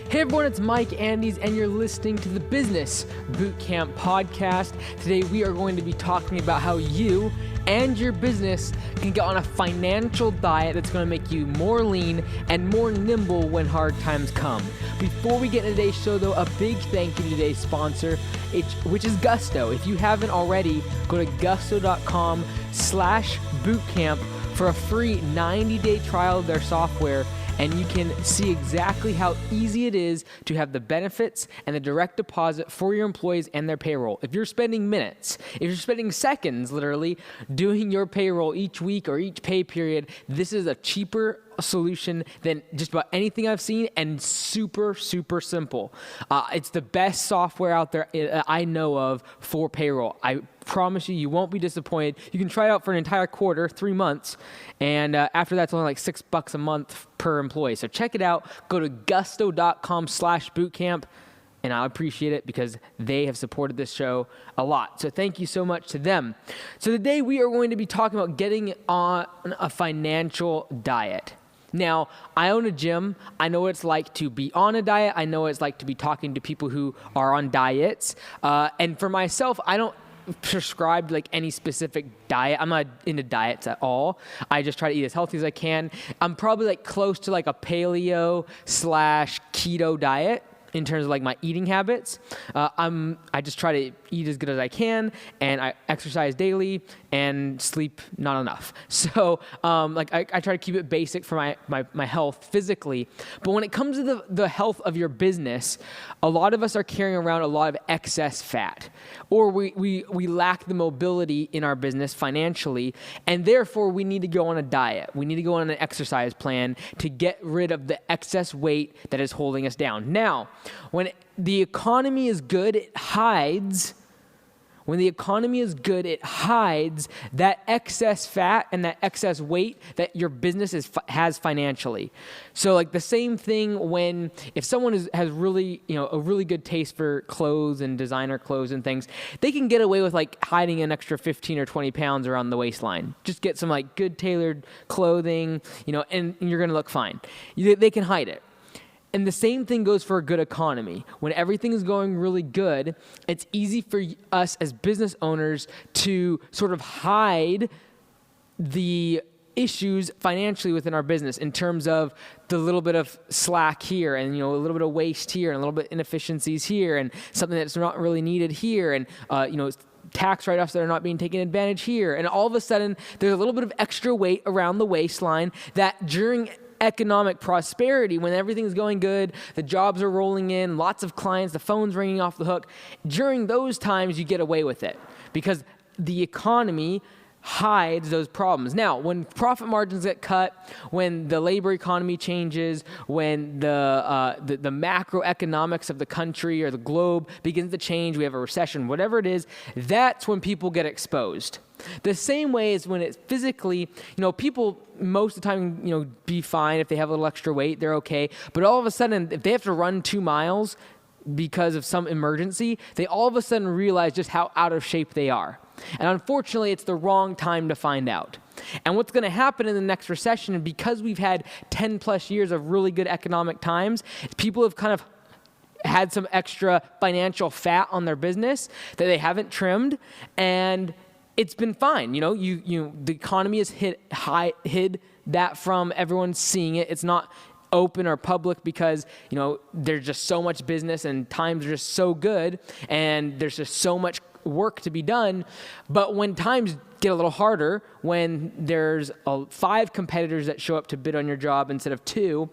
Hey everyone, it's Mike Andes, and you're listening to the Business Bootcamp podcast. Today we are going to be talking about how you and your business can get on a financial diet that's going to make you more lean and more nimble when hard times come. Before we get into today's show though, a big thank you to today's sponsor, which is Gusto. If you haven't already, go to gusto.com/bootcamp for a free 90-day trial of their software, and you can see exactly how easy it is to have the benefits and the direct deposit for your employees and their payroll. If you're spending minutes, if you're spending seconds literally doing your payroll each week or each pay period, this is a cheaper solution than just about anything I've seen, and super simple. It's the best software out there I know of for payroll. I promise you won't be disappointed. You can try it out for an entire quarter, 3 months, and after that it's only like $6 a month per employee. So check it out. Go to gusto.com/bootcamp. And I appreciate it because they have supported this show a lot. So thank you so much to them. So today we are going to be talking about getting on a financial diet. Now, I own a gym. I know what it's like to be on a diet. I know what it's like to be talking to people who are on diets. And for myself, I don't prescribe like any specific diet. I'm not into diets at all. I just try to eat as healthy as I can. I'm probably like close to like a paleo/keto diet in terms of like my eating habits. I just try to eat as good as I can, and I exercise daily and sleep not enough. So I try to keep it basic for my health physically. But when it comes to the health of your business, a lot of us are carrying around a lot of excess fat, or we lack the mobility in our business financially, and therefore we need to go on a diet. We need to go on an exercise plan to get rid of the excess weight that is holding us down. Now, when the economy is good, it hides that excess fat and that excess weight that your business has financially. So like the same thing if someone has really, a really good taste for clothes and designer clothes and things, they can get away with like hiding an extra 15 or 20 pounds around the waistline. Just get some like good tailored clothing, and you're going to look fine. They can hide it. And the same thing goes for a good economy. When everything is going really good, it's easy for us as business owners to sort of hide the issues financially within our business in terms of the little bit of slack here, and a little bit of waste here, and a little bit of inefficiencies here, and something that's not really needed here, and tax write-offs that are not being taken advantage here. And all of a sudden, there's a little bit of extra weight around the waistline that during economic prosperity, when everything's going good, the jobs are rolling in, lots of clients, the phone's ringing off the hook, during those times you get away with it because the economy hides those problems. Now, when profit margins get cut, when the labor economy changes, when the macroeconomics of the country or the globe begins to change, we have a recession, whatever it is, that's when people get exposed. The same way as when it's physically, people most of the time, be fine if they have a little extra weight, they're okay. But all of a sudden, if they have to run 2 miles because of some emergency, they all of a sudden realize just how out of shape they are. And unfortunately, it's the wrong time to find out. And what's going to happen in the next recession, and because we've had 10 plus years of really good economic times, people have kind of had some extra financial fat on their business that they haven't trimmed, and it's been fine. The economy has hid that from everyone seeing it. It's not open or public because, there's just so much business and times are just so good and there's just so much work to be done. But when times get a little harder, when there's 5 competitors that show up to bid on your job instead of 2,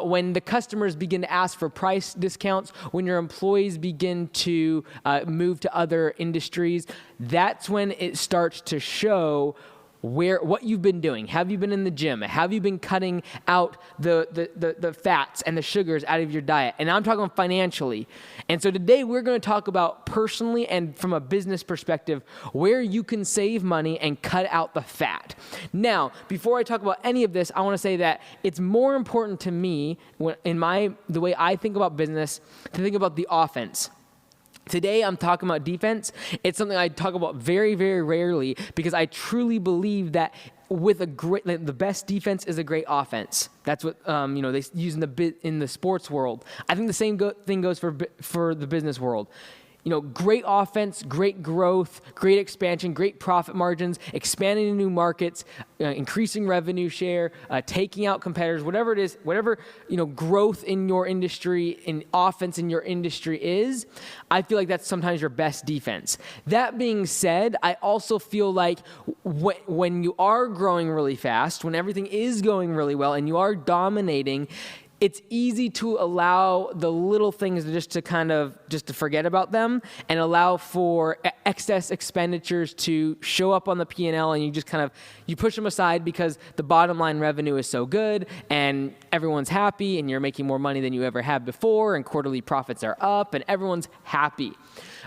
when the customers begin to ask for price discounts, when your employees begin to move to other industries, that's when it starts to show what you've been doing. Have you been in the gym? Have you been cutting out the fats and the sugars out of your diet? And I'm talking financially. And so today we're going to talk about personally and from a business perspective where you can save money and cut out the fat. Now, before I talk about any of this, I want to say that it's more important to me the way I think about business to think about the offense. Today, I'm talking about defense. It's something I talk about very, very rarely because I truly believe that with the best defense is a great offense. That's what they use in the sports world. I think the same thing goes for the business world. Great offense, great growth, great expansion, great profit margins, expanding into new markets, increasing revenue share, taking out competitors, whatever it is, whatever growth in your industry, in offense in your industry is, I feel like that's sometimes your best defense. That being said, I also feel like when you are growing really fast, when everything is going really well, and you are dominating, it's easy to allow the little things just to forget about them and allow for excess expenditures to show up on the P&L, and you push them aside because the bottom line revenue is so good and everyone's happy and you're making more money than you ever have before and quarterly profits are up and everyone's happy.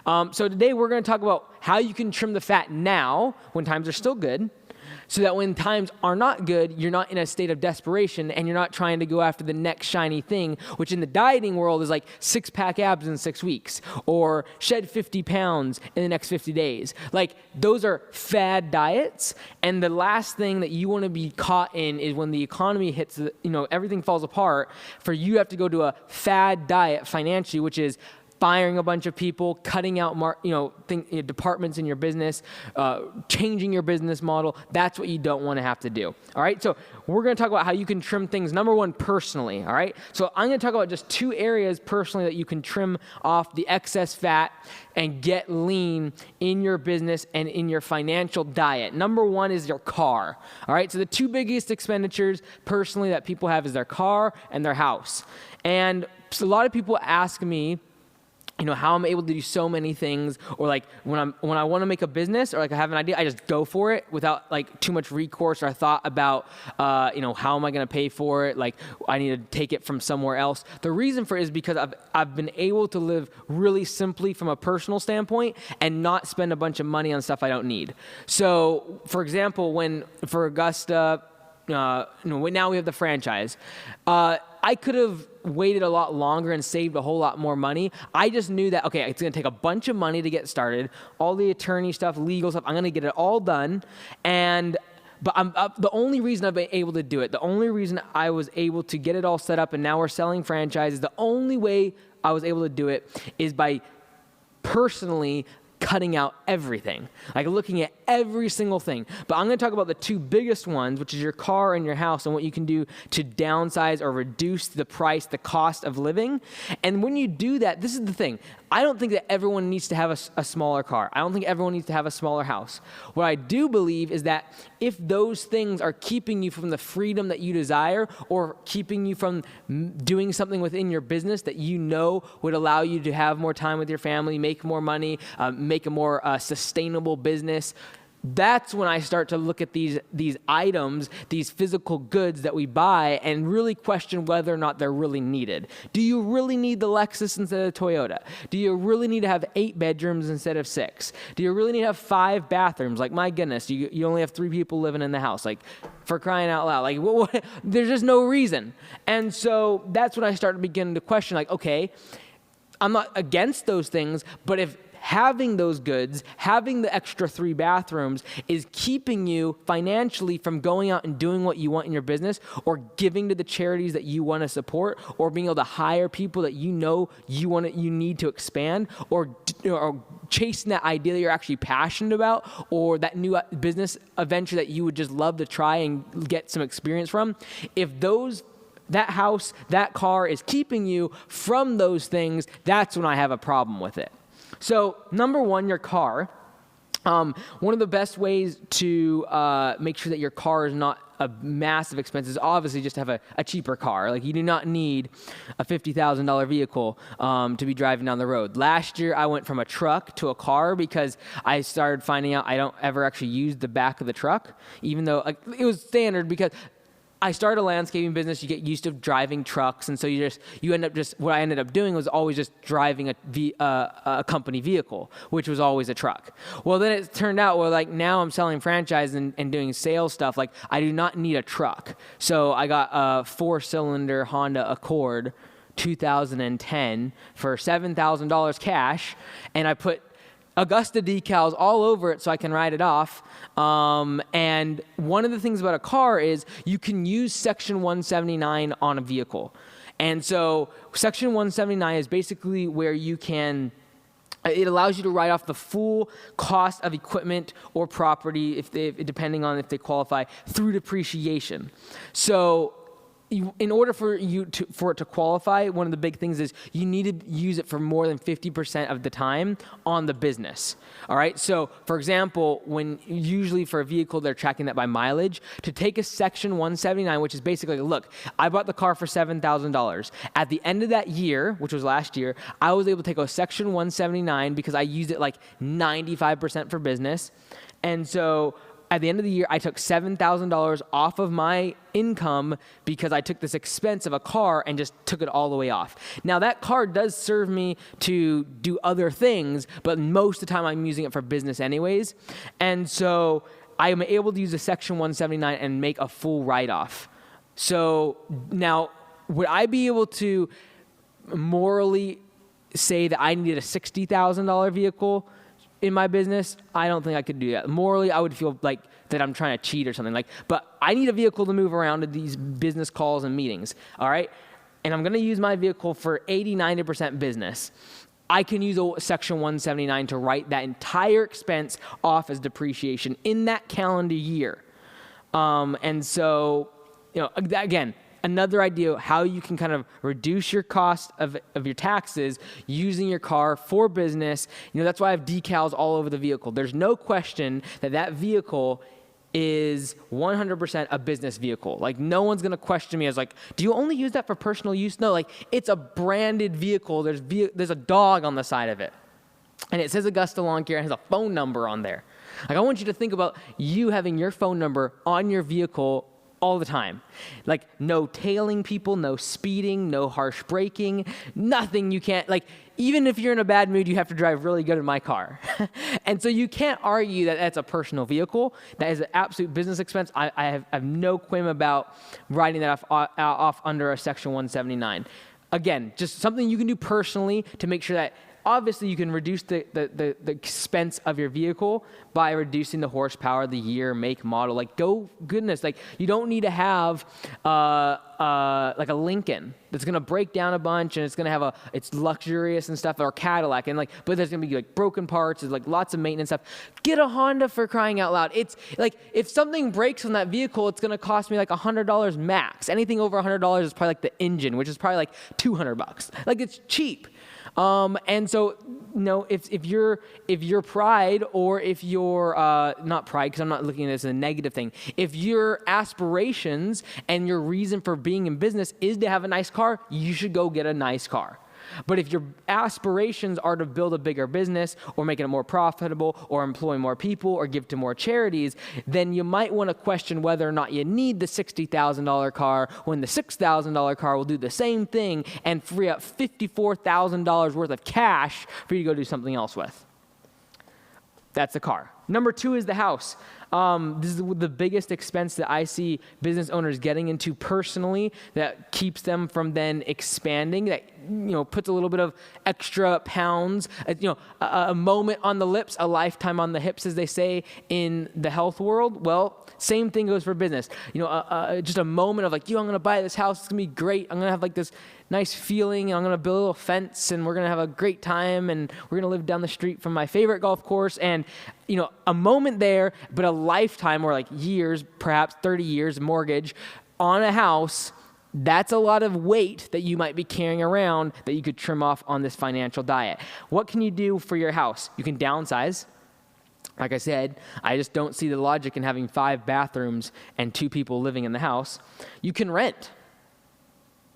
So today we're going to talk about how you can trim the fat now when times are still good, so that when times are not good, you're not in a state of desperation and you're not trying to go after the next shiny thing, which in the dieting world is like 6-pack abs in 6 weeks or shed 50 pounds in the next 50 days. Like, those are fad diets. And the last thing that you want to be caught in is when the economy hits, everything falls apart, for you to have to go to a fad diet financially, which is firing a bunch of people, cutting out departments in your business, changing your business model. That's what you don't want to have to do. All right, so we're going to talk about how you can trim things, number one, personally. All right, so I'm going to talk about just 2 areas personally that you can trim off the excess fat and get lean in your business and in your financial diet. Number one is your car. All right, so the 2 biggest expenditures personally that people have is their car and their house. And so a lot of people ask me, how I'm able to do so many things, or like when I want to make a business or like I have an idea, I just go for it without like too much recourse or thought about, how am I going to pay for it? Like, I need to take it from somewhere else. The reason for it is because I've been able to live really simply from a personal standpoint and not spend a bunch of money on stuff I don't need. So, for example, for Augusta, now we have the franchise. I could have waited a lot longer and saved a whole lot more money. I just knew that, okay, it's going to take a bunch of money to get started, all the attorney stuff, legal stuff. I'm going to get it all done. But the only reason I've been able to do it, the only reason I was able to get it all set up and now we're selling franchises, the only way I was able to do it is by personally cutting out everything, like looking at every single thing. But I'm going to talk about the 2 biggest ones, which is your car and your house, and what you can do to downsize or reduce the cost of living. And when you do that, this is the thing. I don't think that everyone needs to have a smaller car. I don't think everyone needs to have a smaller house. What I do believe is that if those things are keeping you from the freedom that you desire, or keeping you from doing something within your business that would allow you to have more time with your family, make more money, make a more sustainable business, that's when I start to look at these items, these physical goods that we buy, and really question whether or not they're really needed. Do you really need the Lexus instead of the Toyota? Do you really need to have 8 bedrooms instead of 6? Do you really need to have 5 bathrooms? Like, my goodness, you only have 3 people living in the house. Like, for crying out loud. Like, what? There's just no reason. And so that's when I start to begin to question, like, okay, I'm not against those things, but if having those goods, having the extra 3 bathrooms is keeping you financially from going out and doing what you want in your business, or giving to the charities that you want to support, or being able to hire people that you need to expand, or chasing that idea that you're actually passionate about, or that new business venture that you would just love to try and get some experience from, if that house, that car is keeping you from those things, that's when I have a problem with it. So, number one, your car. One of the best ways to make sure that your car is not a massive expense is obviously just to have a cheaper car. Like, you do not need a $50,000 vehicle to be driving down the road. Last year, I went from a truck to a car because I started finding out I don't ever actually use the back of the truck, even though it was standard, because I started a landscaping business. You get used to driving trucks, and so what I ended up doing was always just driving a company vehicle, which was always a truck. Well, then it turned out, now I'm selling franchise and doing sales stuff. Like, I do not need a truck. So I got a 4-cylinder Honda Accord 2010 for $7,000 cash, and I put Augusta decals all over it so I can write it off. And one of the things about a car is you can use Section 179 on a vehicle. And so Section 179 is basically where you can, it allows you to write off the full cost of equipment or property, depending on if they qualify, through depreciation. So in order for it to qualify, one of the big things is you need to use it for more than 50% of the time on the business. All right. So, for example, when usually for a vehicle they're tracking that by mileage, to take a Section 179, which is basically, look, I bought the car for $7,000. At the end of that year, which was last year, I was able to take a Section 179 because I used it like 95% for business, and so at the end of the year, I took $7,000 off of my income because I took this expense of a car and just took it all the way off. Now, that car does serve me to do other things, but most of the time I'm using it for business anyways. And so I am able to use a Section 179 and make a full write-off. So now, would I be able to morally say that I needed a $60,000 vehicle in my business? I don't think I could do that. Morally, I would feel like that I'm trying to cheat or something. But I need a vehicle to move around to these business calls and meetings, all right? And I'm going to use my vehicle for 80, 90% business. I can use a Section 179 to write that entire expense off as depreciation in that calendar year. And so, again, another idea how you can kind of reduce your cost of your taxes using your car for business. That's why I have decals all over the vehicle. There's no question that vehicle is 100% a business vehicle. Like, no one's going to question me as like, do you only use that for personal use? No, like, it's a branded vehicle. There's a dog on the side of it. And it says Augusta Lawn Care and has a phone number on there. Like, I want you to think about you having your phone number on your vehicle all the time. Like, no tailing people, no speeding, no harsh braking, nothing. You can't, like, even if you're in a bad mood, you have to drive really good in my car. And so you can't argue that that's a personal vehicle. That is an absolute business expense. I have no claim about writing that off under a Section 179. Again, just something you can do personally to make sure that obviously you can reduce the expense of your vehicle by reducing the horsepower, the year, make, model. Like, goodness, like, you don't need to have like a Lincoln that's going to break down a bunch and it's going to have it's luxurious and stuff, or Cadillac, and like, but there's going to be like broken parts, there's like lots of maintenance stuff. Get a Honda, for crying out loud. It's like, if something breaks on that vehicle, it's going to cost me like $100 max. Anything over $100 is probably like the engine, which is probably like $200. Like, it's cheap. And so, if your pride, or if your, not pride, because I'm not looking at this as a negative thing, if your aspirations and your reason for being in business is to have a nice car, you should go get a nice car. But if your aspirations are to build a bigger business, or make it more profitable, or employ more people, or give to more charities, then you might want to question whether or not you need the $60,000 car when the $6,000 car will do the same thing and free up $54,000 worth of cash for you to go do something else with. That's the car. Number 2 is the house. This is the biggest expense that I see business owners getting into personally, that keeps them from then expanding, that puts a little bit of extra pounds, a moment on the lips, a lifetime on the hips, as they say in the health world. Well, same thing goes for business. Just a moment of like, I'm going to buy this house. It's going to be great. I'm going to have like this nice feeling. I'm going to build a little fence, and we're going to have a great time, and we're going to live down the street from my favorite golf course. And, a moment there, but a lifetime, or like years, perhaps 30 years mortgage on a house. That's a lot of weight that you might be carrying around that you could trim off on this financial diet. What can you do for your house? You can downsize. Like I said, I just don't see the logic in having 5 bathrooms and 2 people living in the house. You can rent.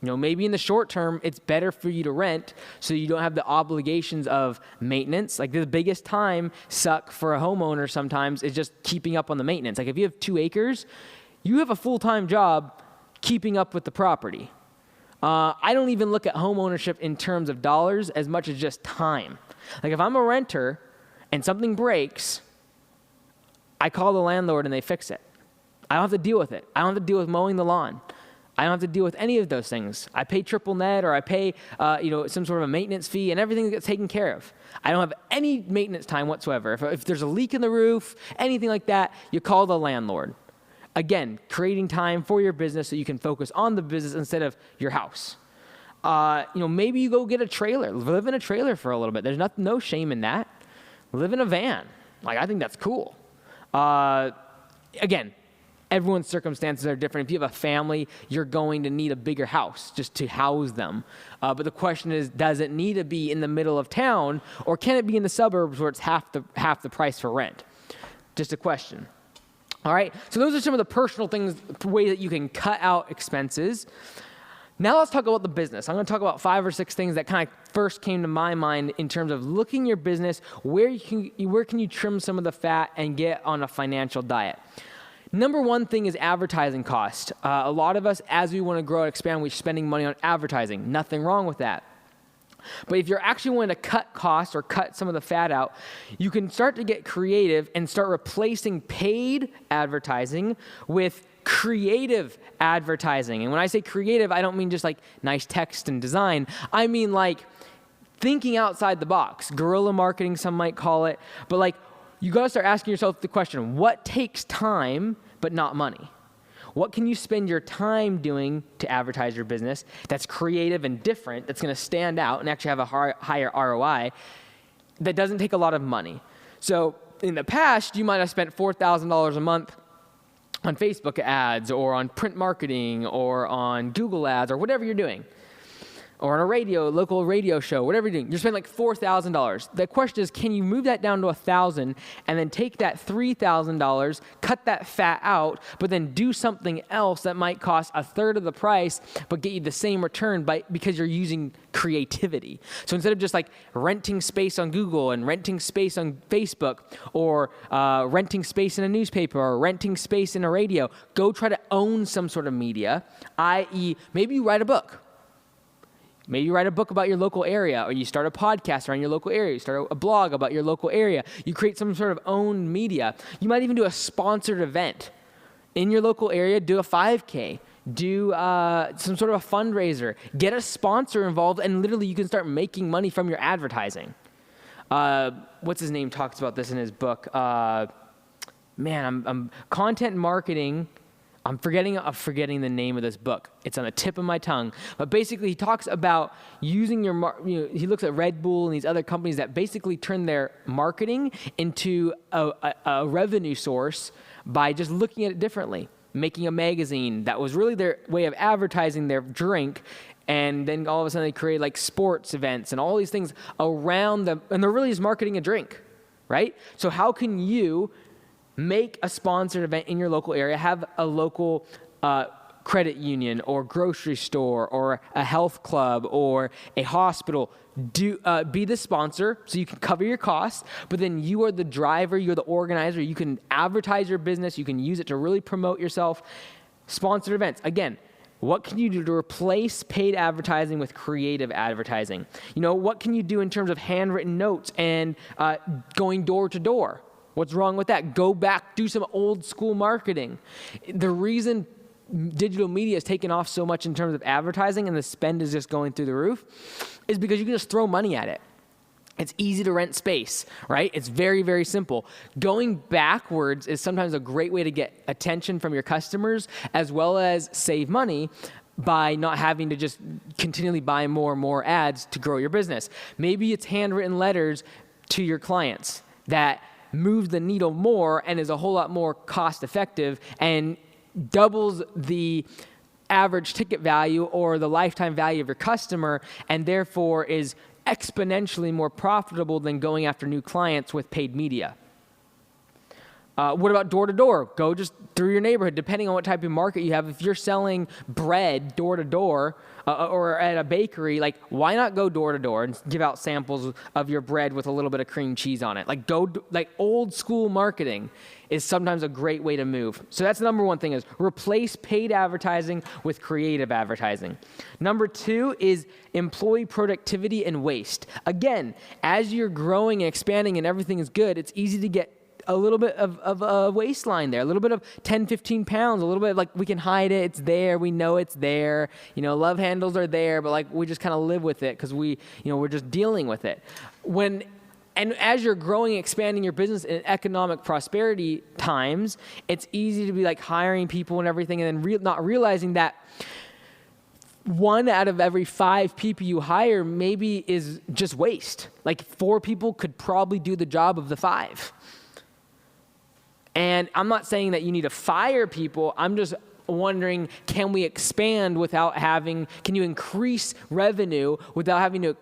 Maybe in the short term, it's better for you to rent so you don't have the obligations of maintenance. Like, the biggest time suck for a homeowner sometimes is just keeping up on the maintenance. Like, if you have 2 acres, you have a full-time job keeping up with the property. I don't even look at home ownership in terms of dollars as much as just time. Like, if I'm a renter and something breaks, I call the landlord and they fix it. I don't have to deal with it. I don't have to deal with mowing the lawn. I don't have to deal with any of those things. I pay triple net, or I pay some sort of a maintenance fee, and everything gets taken care of. I don't have any maintenance time whatsoever. If there's a leak in the roof, anything like that, you call the landlord. Again, creating time for your business so you can focus on the business instead of your house. Maybe you go get a trailer, live in a trailer for a little bit. There's no shame in that. Live in a van. I think that's cool. Again, everyone's circumstances are different. If you have a family, you're going to need a bigger house just to house them. But the question is, does it need to be in the middle of town, or can it be in the suburbs where it's half the price for rent? Just a question. All right, so those are some of the personal things, ways that you can cut out expenses. Now let's talk about the business. I'm going to talk about 5 or 6 things that kind of first came to my mind in terms of looking your business, where can you trim some of the fat and get on a financial diet. Number one thing is advertising cost. A lot of us, as we want to grow and expand, we're spending money on advertising. Nothing wrong with that. But if you're actually wanting to cut costs or cut some of the fat out, you can start to get creative and start replacing paid advertising with creative advertising. And when I say creative, I don't mean just like nice text and design. I mean like thinking outside the box. Guerrilla marketing, some might call it. But you got to start asking yourself the question, what takes time but not money? What can you spend your time doing to advertise your business that's creative and different, that's going to stand out and actually have a higher ROI, that doesn't take a lot of money? So in the past, you might have spent $4,000 a month on Facebook ads, or on print marketing, or on Google ads, or whatever you're doing, or on a local radio show, whatever you're doing. You're spending like $4,000. The question is, can you move that down to $1,000 and then take that $3,000, cut that fat out, but then do something else that might cost a third of the price, but get you the same return because you're using creativity. So instead of just like renting space on Google and renting space on Facebook, or renting space in a newspaper, or renting space in a radio, go try to own some sort of media, i.e. maybe you write a book. Maybe you write a book about your local area, or you start a podcast around your local area. You start a blog about your local area. You create some sort of owned media. You might even do a sponsored event in your local area. Do a 5K. Do some sort of a fundraiser. Get a sponsor involved, and literally you can start making money from your advertising. What's his name talks about this in his book? I'm content marketing. I'm forgetting the name of this book. It's on the tip of my tongue. But basically, he talks about using he looks at Red Bull and these other companies that basically turn their marketing into a revenue source by just looking at it differently. Making a magazine that was really their way of advertising their drink, and then all of a sudden they create like sports events and all these things around them, and they're really just marketing a drink, right? So how can you make a sponsored event in your local area, have a local credit union or grocery store or a health club or a hospital be the sponsor so you can cover your costs, but then you are the driver, you're the organizer, you can advertise your business, you can use it to really promote yourself. Sponsored events. Again, what can you do to replace paid advertising with creative advertising? What can you do in terms of handwritten notes and going door to door? What's wrong with that? Go back, do some old school marketing. The reason digital media has taken off so much in terms of advertising and the spend is just going through the roof is because you can just throw money at it. It's easy to rent space, right? It's very, very simple. Going backwards is sometimes a great way to get attention from your customers, as well as save money by not having to just continually buy more and more ads to grow your business. Maybe it's handwritten letters to your clients that moves the needle more and is a whole lot more cost effective and doubles the average ticket value or the lifetime value of your customer, and therefore is exponentially more profitable than going after new clients with paid media. What about door to door? Go just through your neighborhood, depending on what type of market you have. If you're selling bread door to door or at a bakery, why not go door to door and give out samples of your bread with a little bit of cream cheese on it? Old school marketing is sometimes a great way to move. So that's the number one thing, is replace paid advertising with creative advertising. Number 2 is employee productivity and waste. Again, as you're growing and expanding and everything is good, it's easy to get a little bit of a waistline there, a little bit of 10, 15 pounds, a little bit like we can hide it. It's there. We know it's there. Love handles are there, but like we just kind of live with it because we're just dealing with it. And as you're growing, expanding your business in economic prosperity times, it's easy to be like hiring people and everything and then not realizing that 1 out of every 5 people you hire maybe is just waste. Like 4 people could probably do the job of the 5. And I'm not saying that you need to fire people. I'm just wondering, can we expand can you increase revenue without having to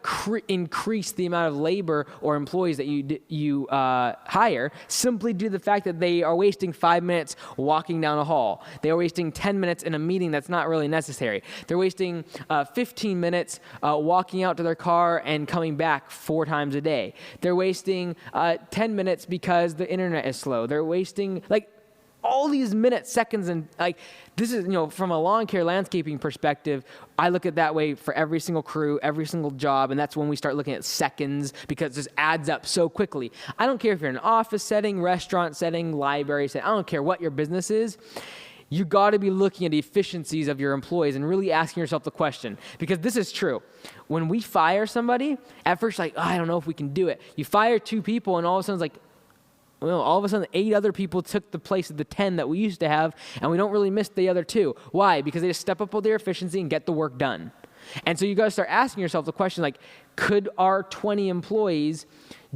increase the amount of labor or employees that you hire, simply due to the fact that they are wasting 5 minutes walking down a hall. They are wasting 10 minutes in a meeting that's not really necessary. They're wasting 15 minutes walking out to their car and coming back 4 times a day. They're wasting 10 minutes because the internet is slow. They're wasting all these minutes, seconds, and this is, from a lawn care landscaping perspective, I look at that way for every single crew, every single job, and that's when we start looking at seconds because this adds up so quickly. I don't care if you're in an office setting, restaurant setting, library setting, I don't care what your business is. You got to be looking at the efficiencies of your employees and really asking yourself the question, because this is true. When we fire somebody, at first I don't know if we can do it. You fire 2 people and all of a sudden it's all of a sudden 8 other people took the place of the 10 that we used to have, and we don't really miss the other 2. Why? Because they just step up with their efficiency and get the work done. And so you got to start asking yourself the question, could our 20 employees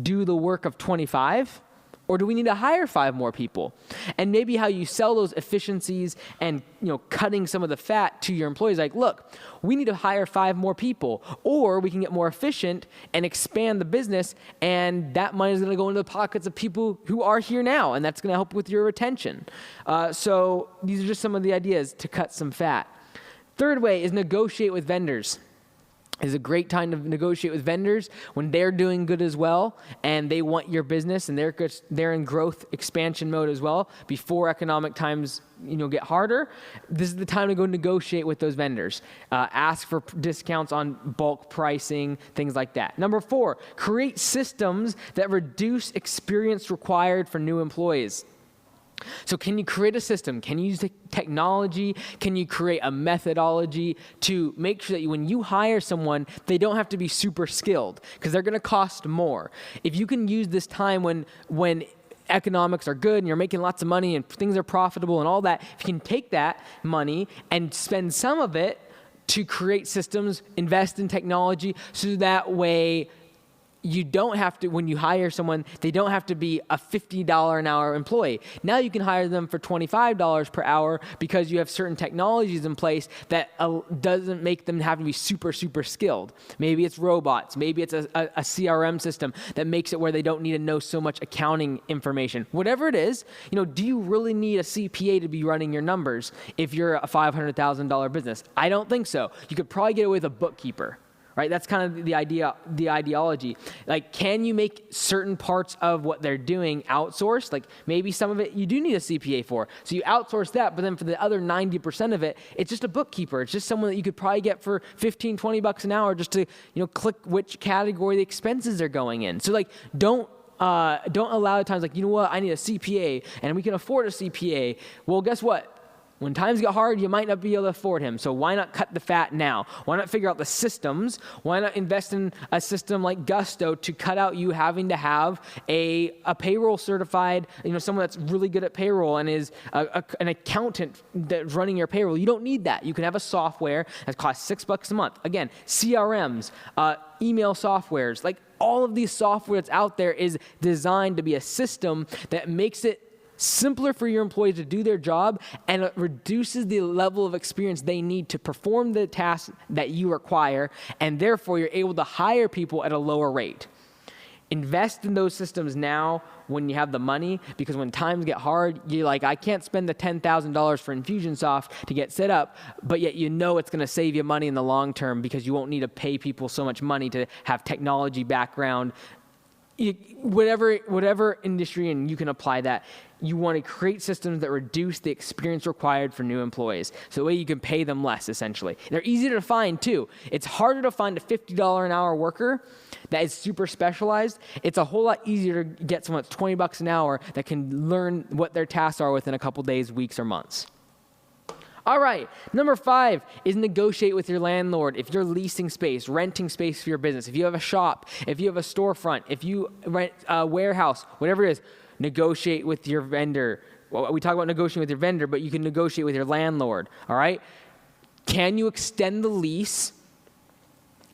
do the work of 25? Or do we need to hire 5 more people? And maybe how you sell those efficiencies and cutting some of the fat to your employees, look, we need to hire 5 more people, or we can get more efficient and expand the business, and that money is going to go into the pockets of people who are here now, and that's going to help with your retention. So these are just some of the ideas to cut some fat. Third way is negotiate with vendors. It's a great time to negotiate with vendors when they're doing good as well and they want your business and they're in growth expansion mode as well before economic times get harder. This is the time to go negotiate with those vendors. Ask for discounts on bulk pricing, things like that. Number 4, create systems that reduce experience required for new employees. So can you create a system? Can you use technology? Can you create a methodology to make sure that when you hire someone, they don't have to be super skilled because they're going to cost more. If you can use this time when economics are good and you're making lots of money and things are profitable and all that, if you can take that money and spend some of it to create systems, invest in technology, so that way you don't have to, when you hire someone, they don't have to be a $50 an hour employee. Now you can hire them for $25 per hour because you have certain technologies in place that doesn't make them have to be super, super skilled. Maybe it's robots. Maybe it's a CRM system that makes it where they don't need to know so much accounting information. Whatever it is, do you really need a CPA to be running your numbers if you're a $500,000 business? I don't think so. You could probably get away with a bookkeeper. Right? That's kind of the ideology. Can you make certain parts of what they're doing outsourced? Maybe some of it you do need a CPA for. So you outsource that, but then for the other 90% of it, it's just a bookkeeper. It's just someone that you could probably get for $15, $20 an hour just to, click which category the expenses are going in. So don't allow the times I need a CPA and we can afford a CPA. Well, guess what? When times get hard, you might not be able to afford him. So why not cut the fat now? Why not figure out the systems? Why not invest in a system like Gusto to cut out you having to have a payroll certified, someone that's really good at payroll and is an accountant that's running your payroll? You don't need that. You can have a software that costs $6 a month. Again, CRMs, email softwares, all of these software that's out there is designed to be a system that makes it simpler for your employees to do their job, and it reduces the level of experience they need to perform the tasks that you require, and therefore you're able to hire people at a lower rate. Invest in those systems now when you have the money, because when times get hard, you're I can't spend the $10,000 for Infusionsoft to get set up, but yet it's going to save you money in the long term because you won't need to pay people so much money to have technology background. Whatever industry, and you can apply that, you want to create systems that reduce the experience required for new employees. So the way you can pay them less, essentially. They're easier to find, too. It's harder to find a $50 an hour worker that is super specialized, it's a whole lot easier to get someone that's $20 an hour that can learn what their tasks are within a couple days, weeks, or months. All right, number 5 is negotiate with your landlord. If you're leasing space, renting space for your business, if you have a shop, if you have a storefront, if you rent a warehouse, whatever it is, negotiate with your vendor. Well, we talk about negotiating with your vendor, but you can negotiate with your landlord, all right? Can you extend the lease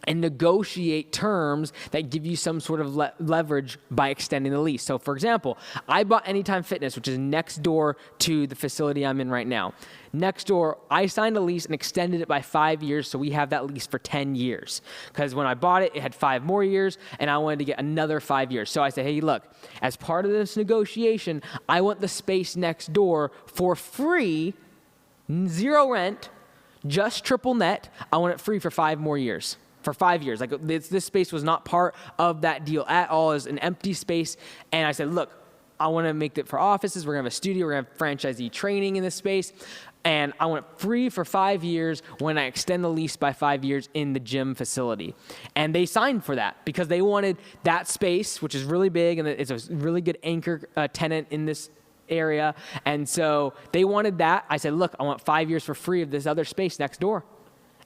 and negotiate terms that give you some sort of leverage by extending the lease? So for example, I bought Anytime Fitness, which is next door to the facility I'm in right now. Next door, I signed a lease and extended it by 5 years, so we have that lease for 10 years. Because when I bought it, it had 5 more years, and I wanted to get another 5 years. So I said, hey, look, as part of this negotiation, I want the space next door for free, 0 rent, just triple net. I want it free for 5 more years. For 5 years. Like this space was not part of that deal at all. It was an empty space. And I said, look, I want to make it for offices. We're going to have a studio. We're going to have franchisee training in this space. And I want it free for 5 years when I extend the lease by 5 years in the gym facility. And they signed for that because they wanted that space, which is really big, and it's a really good anchor tenant in this area. And so they wanted that. I said, look, I want 5 years for free of this other space next door.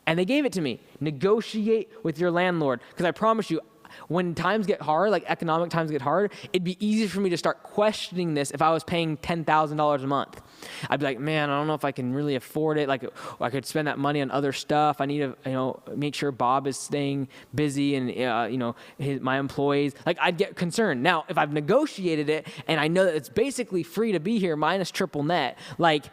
And they gave it to me. Negotiate with your landlord. Because I promise you, when times get hard, like economic times get hard, it'd be easy for me to start questioning this if I was paying $10,000 a month. I'd be like, man, I don't know if I can really afford it. Like, I could spend that money on other stuff. I need to, make sure Bob is staying busy and, my employees. Like, I'd get concerned. Now, if I've negotiated it and I know that it's basically free to be here minus triple net, like,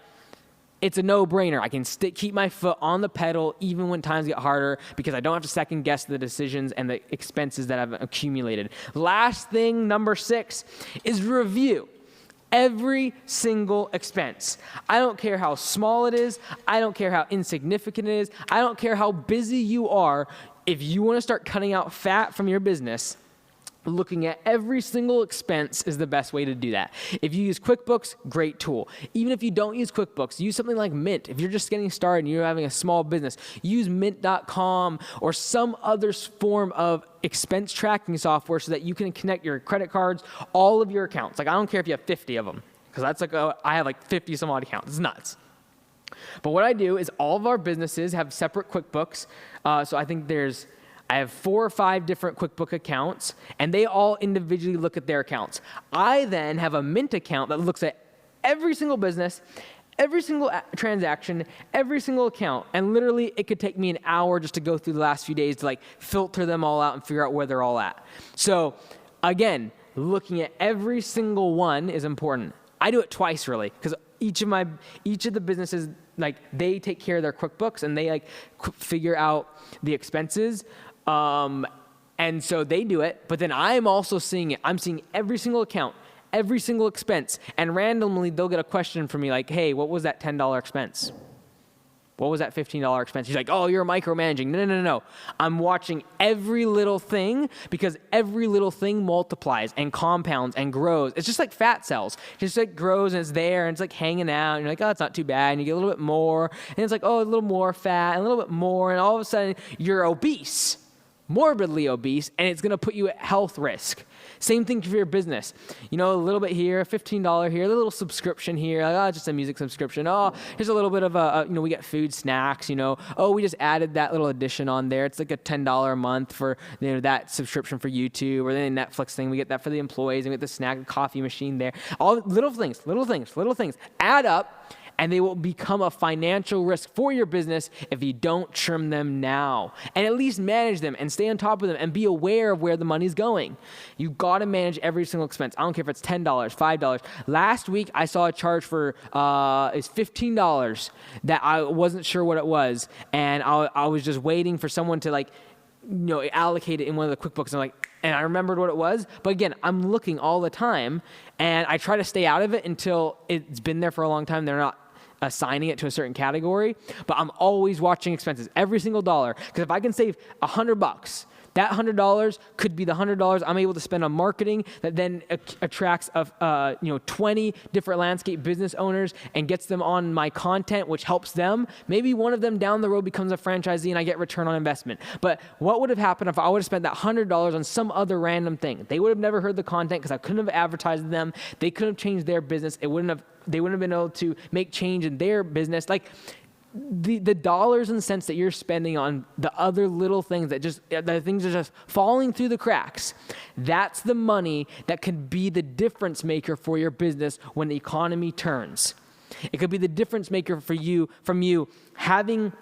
it's a no-brainer. I can keep my foot on the pedal even when times get harder because I don't have to second guess the decisions and the expenses that I've accumulated. Last thing, number 6, is review every single expense. I don't care how small it is. I don't care how insignificant it is. I don't care how busy you are. If you want to start cutting out fat from your business, looking at every single expense is the best way to do that. If you use QuickBooks, great tool. Even if you don't use QuickBooks, use something like Mint. If you're just getting started and you're having a small business, use Mint.com or some other form of expense tracking software so that you can connect your credit cards, all of your accounts. Like, I don't care if you have 50 of them, because that's like, I have like 50 some odd accounts. It's nuts. But what I do is all of our businesses have separate QuickBooks. So I have 4 or 5 different QuickBook accounts, and they all individually look at their accounts. I then have a Mint account that looks at every single business, every single transaction, every single account, and literally it could take me an hour just to go through the last few days to like filter them all out and figure out where they're all at. So again, looking at every single one is important. I do it twice really, because each of the businesses, like, they take care of their QuickBooks and they like figure out the expenses. And so they do it, but then I'm also seeing it. I'm seeing every single account, every single expense, and randomly they'll get a question from me like, hey, what was that $10 expense? What was that $15 expense? He's like, oh, you're micromanaging. No. I'm watching every little thing because every little thing multiplies and compounds and grows. It's just like fat cells. It just like grows and it's there and it's like hanging out. And you're like, oh, it's not too bad. And you get a little bit more. And it's like, oh, a little more fat and a little bit more. And all of a sudden you're obese, morbidly obese, and it's going to put you at health risk. Same thing for your business. A little bit here, $15 here, a little subscription here, like, just a music subscription. Oh, here's a little bit of we get food, snacks, Oh, we just added that little addition on there. It's like a $10 a month for, that subscription for YouTube, or then the Netflix thing. We get that for the employees, and we get the snack, coffee machine there. All little things add up, and they will become a financial risk for your business if you don't trim them now. And at least manage them and stay on top of them and be aware of where the money's going. You've got to manage every single expense. I don't care if it's $10, $5. Last week, I saw a charge for it's $15 that I wasn't sure what it was. And I was just waiting for someone to allocate it in one of the QuickBooks. And I remembered what it was. But again, I'm looking all the time, and I try to stay out of it until it's been there for a long time. They're not assigning it to a certain category, but I'm always watching expenses, every single dollar. Because if I can save $100 That $100 could be the $100 I'm able to spend on marketing that then attracts 20 different landscape business owners and gets them on my content, which helps them. Maybe one of them down the road becomes a franchisee and I get return on investment. But what would have happened if I would have spent that $100 on some other random thing? They would have never heard the content because I couldn't have advertised them. They couldn't have changed their business. They wouldn't have been able to make change in their business. Like the dollars and cents that you're spending on the other little things that things are just falling through the cracks. That's the money that could be the difference maker for your business when the economy turns. It could be the difference maker for you from you having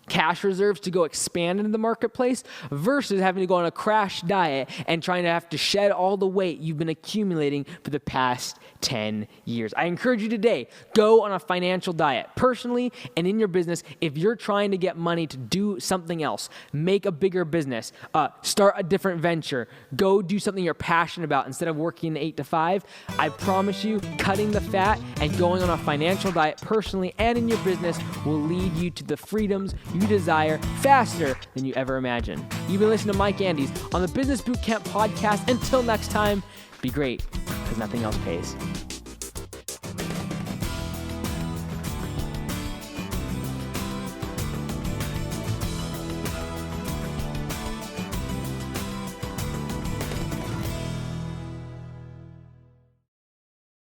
cash reserves to go expand into the marketplace versus having to go on a crash diet and trying to have to shed all the weight you've been accumulating for the past 10 years. I encourage you today, go on a financial diet. Personally and in your business, if you're trying to get money to do something else, make a bigger business, start a different venture, go do something you're passionate about instead of working 8 to 5, I promise you, cutting the fat and going on a financial diet personally and in your business will lead you to the freedoms you desire faster than you ever imagined. You've been listening to Mike Andes on the Business Bootcamp podcast. Until next time, be great, because nothing else pays.